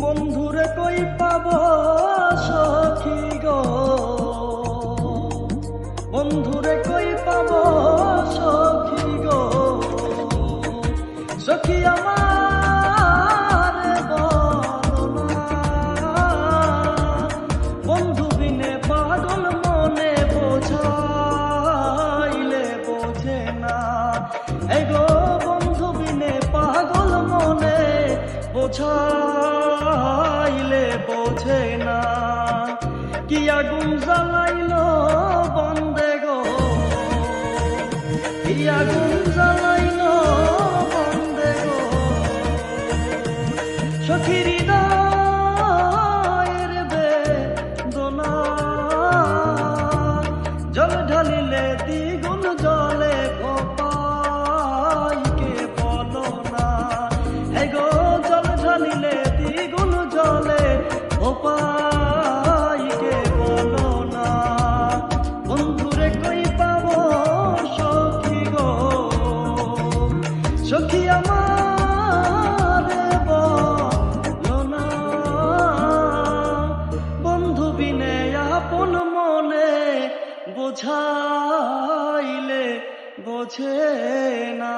বন্ধুরে কই পাব সখী গো, বন্ধুরে কই পাব সখী গো, সখী আমার বলো না। বন্ধু বিনে পাগল মনে বোঝাইলে বোঝে না। এই গো বন্ধু বিনে পাগল মনে বোঝাইলে বোঝে না। কি আগুন জ্বালাইলো বন্দে গো, কি আগুন জ্বালাইলো বন্দে গো, সখী হৃদয়ের বেদনা। জল ঢালিলে দ্বিগুণ জলে কোপাইকে বলো না। হে গো জল ঢালিলে দ্বিগুণ জলে কোপাইকে বলো না। বন্ধুরে কই পাব সখী গো, সখী আমার বলো না। বন্ধু বিনে আপন মনে বোঝাইলে বোঝে না।